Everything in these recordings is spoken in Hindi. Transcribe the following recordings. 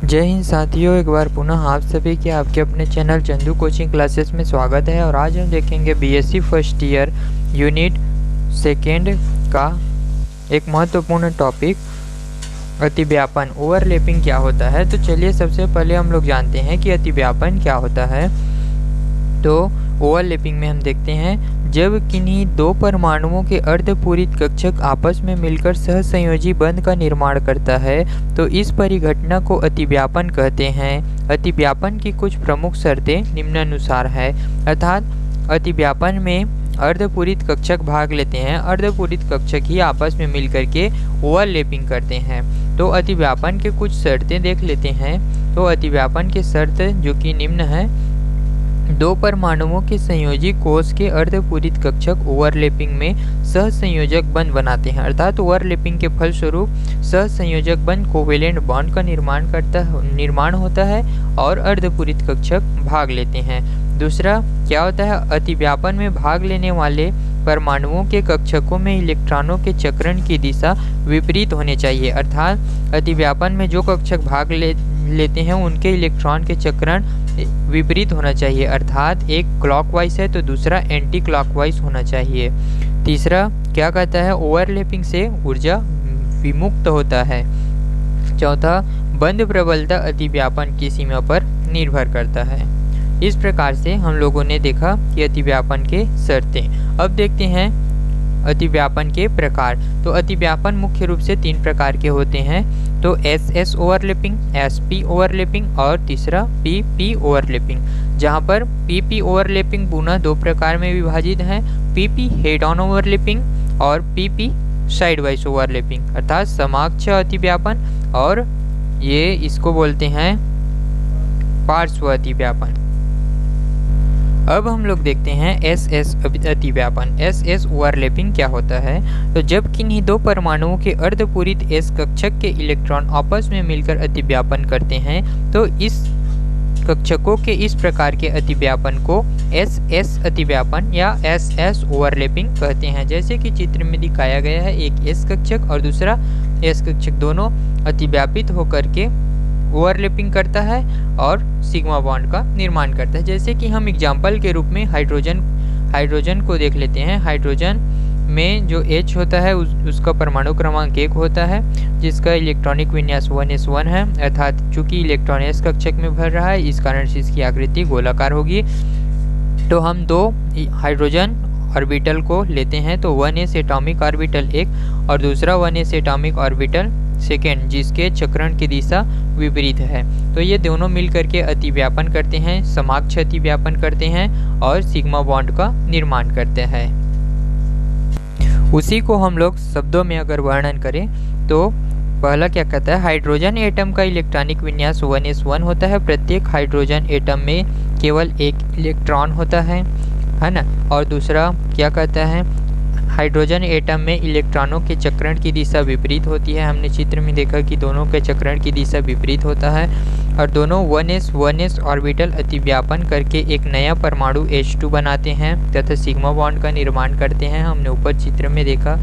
जय हिंद साथियों, एक बार पुनः आप सभी के आपके अपने चैनल चंदू कोचिंग क्लासेस में स्वागत है। और आज हम देखेंगे BSc first year unit second का एक महत्वपूर्ण टॉपिक अतिव्यापन, ओवरलैपिंग क्या होता है। तो चलिए सबसे पहले हम लोग जानते हैं कि अतिव्यापन क्या होता है। तो ओवरलैपिंग में हम देखते हैं जब किन्हीं दो परमाणुओं के अर्धपूरित कक्षक आपस में मिलकर सहसंयोजी बंध का निर्माण करता है तो इस परिघटना को अतिव्यापन कहते हैं। अतिव्यापन की कुछ प्रमुख शर्तें निम्नानुसार है, अर्थात अतिव्यापन में अर्धपूरित कक्षक भाग लेते हैं, अर्धपूरित कक्षक ही आपस में मिलकर के ओवरलैपिंग करते हैं। तो अतिव्यापन के कुछ शर्तें देख लेते हैं। तो अतिव्यापन की शर्त जो कि निम्न है, दो परमाणुओं के संयोजी कोष के अर्धपूरित कक्षक ओवरलैपिंग में सहसंयोजक बंध बनाते हैं, अर्थात ओवरलैपिंग के फलस्वरूप सहसंयोजक बंध कोवेलेंट बॉन्ड का निर्माण होता है और अर्धपूरित कक्षक भाग लेते हैं। दूसरा क्या होता है, अतिव्यापन में भाग लेने वाले परमाणुओं के कक्षकों में इलेक्ट्रॉनों के चक्रण की दिशा विपरीत होनी चाहिए, अर्थात अतिव्यापन में जो कक्षक भाग लेते हैं उनके इलेक्ट्रॉन के चक्रण विपरीत होना चाहिए, अर्थात एक क्लॉकवाइज है तो दूसरा एंटी क्लॉकवाइज होना चाहिए। तीसरा क्या कहता है, ओवरलैपिंग से ऊर्जा विमुक्त होता है। चौथा, बंध प्रबलता अतिव्यापन की सीमा पर निर्भर करता है। इस प्रकार से हम लोगों ने देखा कि अतिव्यापन के शर्तें। अब देखते हैं अतिव्यापन के प्रकार। तो अतिव्यापन मुख्य रूप से तीन प्रकार के होते हैं। तो एस ओवरलैपिंग, एसपी ओवरलैपिंग और तीसरा पीपी ओवरलैपिंग, जहां पर पीपी ओवरलैपिंग पुनः दो प्रकार में विभाजित है, पीपी हेड ऑन ओवरलैपिंग और पीपी साइड वाइज ओवरलैपिंग, अर्थात समाक्ष अतिव्यापन और ये इसको बोलते हैं पार्श्व अतिव्यापन। अब हम लोग देखते हैं एस अतिव्यापन। एस ओवरलैपिंग क्या होता है। तो जब किन्हीं दो परमाणुओं के अर्धपूरित एस कक्षक के इलेक्ट्रॉन आपस में मिलकर अतिव्यापन करते हैं तो इस कक्षकों के इस प्रकार के अतिव्यापन को एस अतिव्यापन या एस ओवरलैपिंग कहते हैं। जैसे कि चित्र में दिखाया गया है, एक एस कक्षक और दूसरा एस कक्षक दोनों अतिव्यापित होकर के ओवरलैपिंग करता है और सिग्मा बॉन्ड का निर्माण करता है। जैसे कि हम एग्जाम्पल के रूप में हाइड्रोजन को देख लेते हैं। हाइड्रोजन में जो H होता है उसका परमाणु क्रमांक 1 होता है, जिसका इलेक्ट्रॉनिक विन्यास 1s1 है, अर्थात चूंकि इलेक्ट्रॉन S कक्षक में भर रहा है इस कारण से इसकी आकृति गोलाकार होगी। तो हम दो हाइड्रोजन ऑर्बिटल को लेते हैं, तो 1s एटॉमिक ऑर्बिटल 1 और दूसरा 1s एटॉमिक ऑर्बिटल सेकेंड, जिसके चक्रण की दिशा विपरीत है। तो ये दोनों मिलकर के अतिव्यापन करते हैं, समाक्ष अतिव्यापन करते हैं और सिग्मा बॉन्ड का निर्माण करते हैं। उसी को हम लोग शब्दों में अगर वर्णन करें तो पहला क्या कहता है, हाइड्रोजन एटम का इलेक्ट्रॉनिक विन्यास 1s1 होता है। प्रत्येक हाइड्रोजन एटम में केवल एक इलेक्ट्रॉन होता है ना। और दूसरा क्या कहता है, हाइड्रोजन एटम में इलेक्ट्रॉनों के चक्रण की दिशा विपरीत होती है। हमने चित्र में देखा कि दोनों के चक्रण की दिशा विपरीत होता है और दोनों 1s ऑर्बिटल अतिव्यापन करके एक नया परमाणु H2 बनाते हैं तथा सिग्मा बॉन्ड का निर्माण करते हैं। हमने ऊपर चित्र में देखा।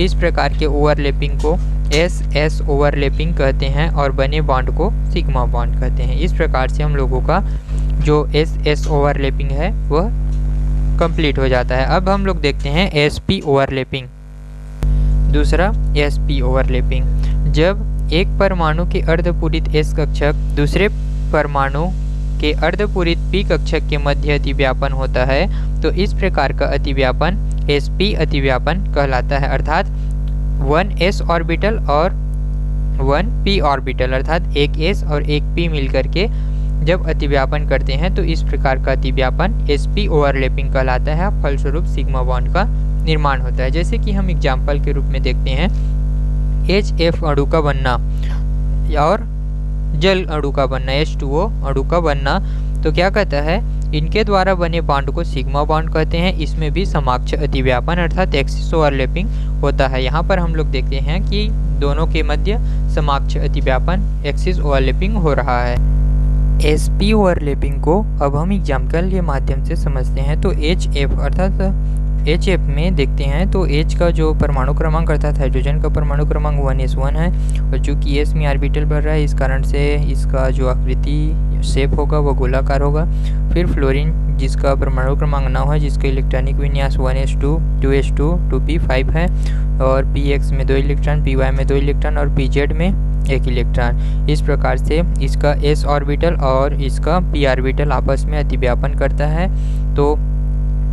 इस प्रकार के ओवरलैपिंग को एस ओवरलैपिंग कहते हैं और बने बॉन्ड को सिग्मा बॉन्ड कहते हैं। इस प्रकार से हम लोगों का जो एस ओवरलैपिंग है वह कंप्लीट हो जाता है। अब हम लोग देखते हैं एसपी ओवरलैपिंग। दूसरा एसपी ओवरलैपिंग, जब एक परमाणु के अर्धपूरित एस कक्षक दूसरे परमाणु के अर्धपूरित पी कक्षक के मध्य अतिव्यापन होता है तो इस प्रकार का अतिव्यापन एसपी अतिव्यापन कहलाता है, अर्थात 1s ऑर्बिटल और 1p ऑर्बिटल, अर्थात एक s और एक p मिलकर के जब अतिव्यापन करते हैं तो इस प्रकार का अतिव्यापन एसपी ओवरलैपिंग कहलाता है। फलस्वरूप सिग्मा बॉन्ड का निर्माण होता है। जैसे कि हम एग्जाम्पल के रूप में देखते हैं, HF अणु का बनना और जल अणु का बनना, H2O अणु का बनना। तो क्या कहता है, इनके द्वारा बने बॉन्ड को सिग्मा बॉन्ड कहते हैं। इसमें भी समाक्ष अतिव्यापन अर्थात एक्सिस ओवरलैपिंग होता है। यहाँ पर हम लोग देखते हैं कि दोनों के मध्य समाक्ष अतिव्यापन एक्सिस ओवरलैपिंग हो रहा है। एसपी ओवरलैपिंग को अब हम एग्जाम्पल के माध्यम से समझते हैं। तो HF अर्थात HF में देखते हैं तो H का जो परमाणु क्रमांक अर्थात हाइड्रोजन का परमाणु क्रमांक 1s1 है, और चूँकि S में ऑर्बिटल बढ़ रहा है इस कारण से इसका जो आकृति शेप होगा वो गोलाकार होगा। फिर फ्लोरीन जिसका परमाणु क्रमांक 9 है, जिसका इलेक्ट्रॉनिक विन्यास 1s2, 2s2, 2p5 है, और px में 2 इलेक्ट्रॉन, py में 2 इलेक्ट्रॉन और pz में 1 इलेक्ट्रॉन। इस प्रकार से इसका s ऑर्बिटल और इसका p ऑर्बिटल आपस में अतिव्यापन करता है। तो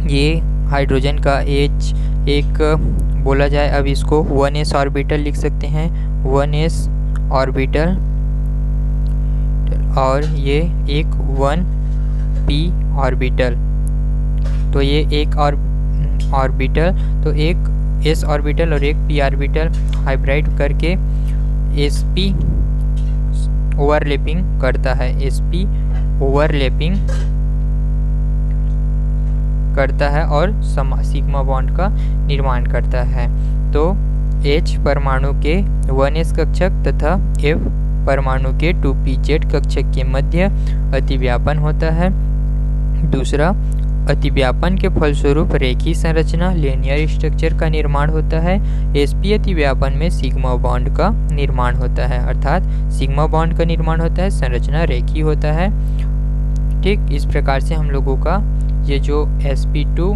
ये हाइड्रोजन का H एक बोला जाए, अब इसको 1s ऑर्बिटल लिख सकते हैं, 1s ऑर्बिटल, और ये एक 1p ऑर्बिटल। तो ये एक ऑर्बिटल, तो एक s ऑर्बिटल और एक p ऑर्बिटल हाइब्रिड करके sp ओवरलैपिंग करता है, sp ओवरलैपिंग करता है और सिग्मा बॉन्ड का निर्माण करता है। तो H परमाणु के 1s कक्षक तथा F परमाणु के 2pz कक्षक के मध्य अतिव्यापन होता है। दूसरा, अतिव्यापन के फलस्वरूप रेखीय संरचना लीनियर स्ट्रक्चर का निर्माण होता है। sp अतिव्यापन में सिग्मा बॉन्ड का निर्माण होता है, अर्थात सिग्मा बॉन्ड का निर्माण होता है, संरचना रेखीय होता है। ठीक इस प्रकार से हम लोगों का ये जो sp2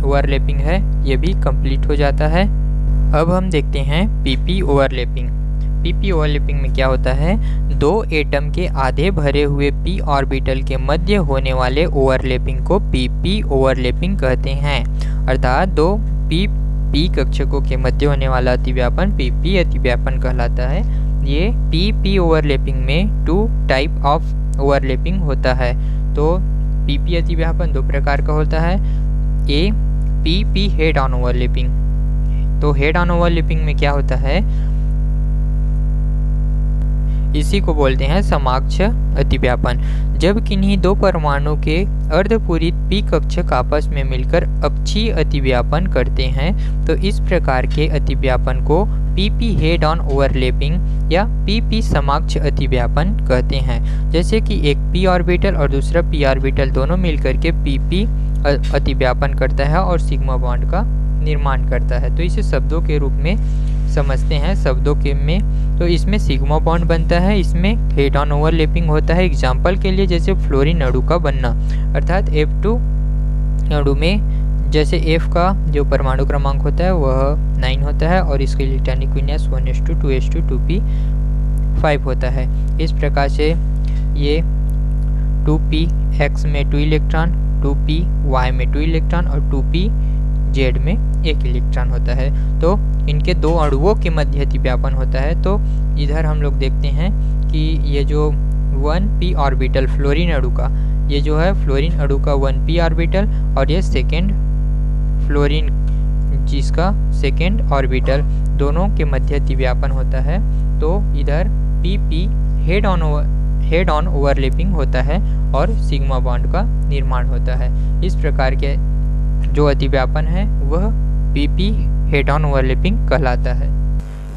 ओवरलैपिंग है ये भी कंप्लीट हो जाता है। अब हम देखते हैं pp ओवरलैपिंग। pp ओवरलैपिंग में क्या होता है, दो एटम के आधे भरे हुए p ऑर्बिटल के मध्य होने वाले ओवरलैपिंग को pp ओवरलैपिंग कहते हैं, अर्थात दो p कक्षकों के मध्य होने वाला अतिव्यापन pp अतिव्यापन कहलाता है। ये pp ओवरलैपिंग में 2 टाइप ऑफ ओवरलैपिंग होता है। तो pp अतिव्यापन 2 प्रकार का होता है। ए pp हेड ऑन ओवरलैपिंग। तो हेड ऑन ओवरलैपिंग में क्या होता है, इसी को बोलते हैं समाक्ष अतिव्यापन। जब किन्हीं दो परमाणु के अर्धपूरित p कक्षक आपस में मिलकर अक्षीय अतिव्यापन करते हैं तो इस प्रकार के अतिव्यापन को pp हेड ऑन ओवरलैपिंग या pp समाक्ष अतिव्यापन कहते हैं। जैसे कि एक p ऑर्बिटल और दूसरा p ऑर्बिटल दोनों मिलकर के pp अतिव्यापन करता है और सिग्मा बॉन्ड का निर्माण करता है। तो इसे शब्दों के रूप में समझते हैं, शब्दों के में तो इसमें सिग्मा बॉन्ड बनता है, इसमें हेड ऑन ओवरलैपिंग होता है। एग्जाम्पल के लिए जैसे फ्लोरीन अणु का बनना, अर्थात F2 अणु में जैसे F का जो परमाणु क्रमांक होता है वह 9 होता है और इसका इलेक्ट्रॉनिक विन्यास 1s2, 2s2, 2p5 होता है। इस प्रकार से ये 2px में 2 इलेक्ट्रॉन, 2py में 2 इलेक्ट्रॉन और 2pz में 1 इलेक्ट्रॉन होता है। तो इनके दो अणुओं के मध्य अतिव्यापन होता है। तो इधर हम लोग देखते हैं कि ये जो 1p ऑर्बिटल फ्लोरीन अणु का, ये जो है फ्लोरीन अणु का 1p ऑर्बिटल और ये सेकेंड फ्लोरीन जिसका सेकेंड ऑर्बिटल, दोनों के मध्य अतिव्यापन होता है। तो इधर pp हेड ऑन ओवरलैपिंग होता है और सिग्मा बॉन्ड का निर्माण होता है। इस प्रकार के जो अतिव्यापन है वह pp हेड ऑन ओवरलैपिंग कहलाता है।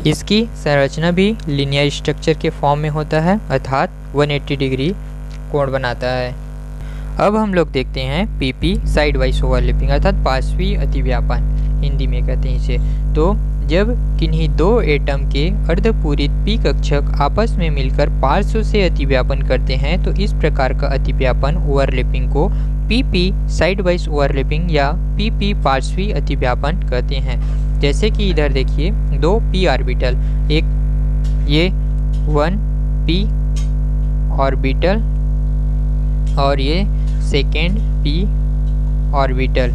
इसकी संरचना भी लीनियर स्ट्रक्चर के फॉर्म में होता है, अर्थात 180 डिग्री कोण बनाता है। अब हम लोग देखते हैं pp साइड वाइज ओवरलैपिंग, अर्थात पार्श्वीय अतिव्यापन हिंदी में कहते हैं इसे। तो जब किन्हीं दो एटम के अर्धपूरित p कक्षक आपस में मिलकर पार्श्व से अतिव्यापन करते हैं तो इस प्रकार का अतिव्यापन ओवरलैपिंग को pp साइड वाइज ओवरलैपिंग या pp पार्श्वीय अतिव्यापन कहते हैं। जैसे कि इधर देखिए दो p ऑर्बिटल, एक ये 1p ऑर्बिटल और ये सेकेंड p ऑर्बिटल,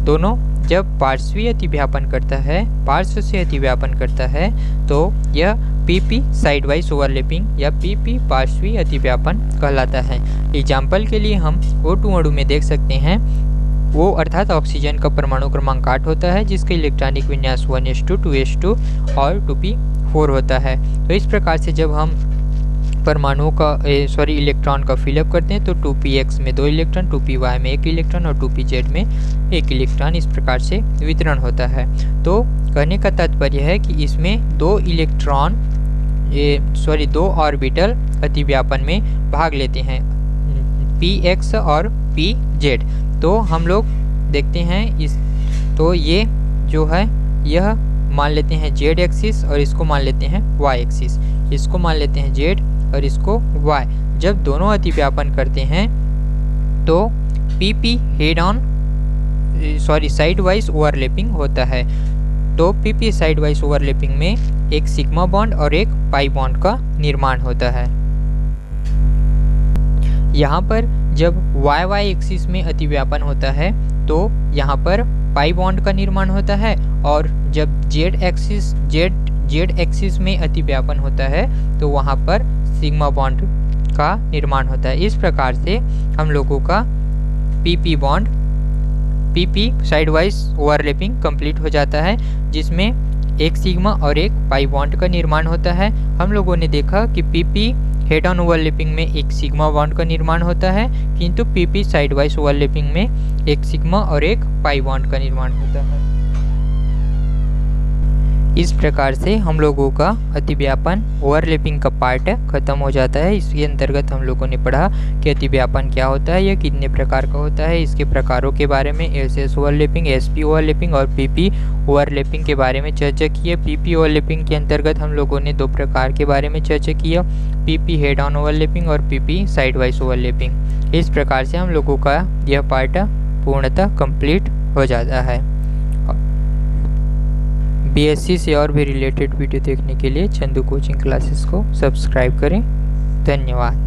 दोनों जब पार्श्वीय अतिव्यापन करता है, पार्श्व से अतिव्यापन करता है तो यह pp साइड वाइज ओवरलैपिंग या pp पार्श्वीय अतिव्यापन कहलाता है। एग्जाम्पल के लिए हम O2 अणु में देख सकते हैं, वो अर्थात ऑक्सीजन का परमाणु क्रमांक 8 होता है जिसका इलेक्ट्रॉनिक विन्यास 1s2, 2s2 और 2p4 होता है। तो इस प्रकार से जब हम परमाणुओं का इलेक्ट्रॉन का फिलअप करते हैं तो 2px में 2 इलेक्ट्रॉन, 2py में 1 इलेक्ट्रॉन और 2pz में 1 इलेक्ट्रॉन इस प्रकार से वितरण होता है। तो कहने का तात्पर्य है कि इसमें दो ऑर्बिटल अतिव्यापन में भाग लेते हैं, px और pz। तो हम लोग देखते हैं इस, तो ये जो है यह मान लेते हैं जेड एक्सिस और इसको मान लेते हैं वाई एक्सिस, इसको मान लेते हैं जेड और इसको वाई। जब दोनों अतिव्यापन करते हैं तो PP head on side wise overlapping होता है। तो पीपी साइड वाइज ओवरलैपिंग में एक सिग्मा बॉन्ड और एक पाई बॉन्ड का निर्माण होता है। यहाँ पर जब वाई वाई एक्सिस में अतिव्यापन होता है तो यहाँ पर पाई बॉन्ड का निर्माण होता है, और जब जेड एक्सिस में अतिव्यापन होता है तो वहाँ पर सिग्मा बॉन्ड का निर्माण होता है। इस प्रकार से हम लोगों का PP side wise overlapping complete हो जाता है, जिसमें एक सिग्मा और एक पाई बॉन्ड का निर्माण होता है। हम लोगों ने देखा कि पीपी हेड ऑन ओवरलैपिंग में एक सिग्मा बॉन्ड का निर्माण होता है, किंतु पीपी साइड वाइज ओवरलैपिंग में एक सिग्मा और एक पाई बॉन्ड का निर्माण होता है। इस प्रकार से हम लोगों का अतिव्यापन ओवरलैपिंग का पार्ट खत्म हो जाता है। इसके अंतर्गत हम लोगों ने पढ़ा कि अतिव्यापन क्या होता है, यह कितने प्रकार का होता है, इसके प्रकारों के बारे में एसएस ओवरलैपिंग, एसपी ओवरलैपिंग और पीपी ओवरलैपिंग के बारे में चर्चा की है। पीपी ओवरलैपिंग के अंतर्गत हम लोगों ने 2 प्रकार के बारे में चर्चा किया, पीपी हेड ऑन ओवरलैपिंग और पीपी साइड वाइज ओवरलैपिंग। इस प्रकार से हम लोगों का यह पार्ट पूर्णतः कंप्लीट हो जाता है। बीएससी से और भी रिलेटेड वीडियो देखने के लिए चंदू कोचिंग क्लासेस को सब्सक्राइब करें। धन्यवाद।